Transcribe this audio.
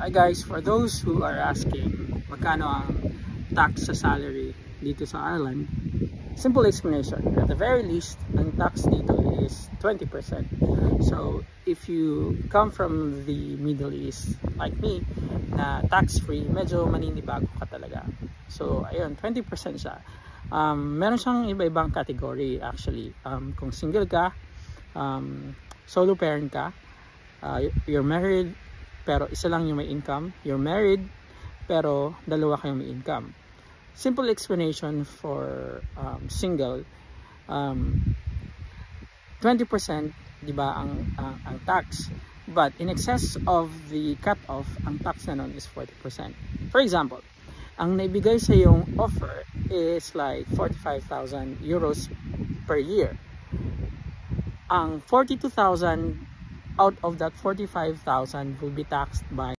Hi guys, for those who are asking magkano ang tax sa salary dito sa Ireland, simple explanation. At the very least, ang tax dito is 20%. So if you come from the Middle East like me, na tax-free, medyo maninibago ka talaga. So ayun, 20% siya. Meron siyang iba-ibang category actually. Kung single ka, solo parent ka, you're married pero isa lang yung may income, you're married pero dalawa kayong may income. Simple explanation for single, 20% di ba ang tax, but in excess of the cut-off, ang tax na nun is 40%. For example, ang naibigay sa yung offer is like 45,000 euros per year. Ang 42,000 out of that 45,000 will be taxed by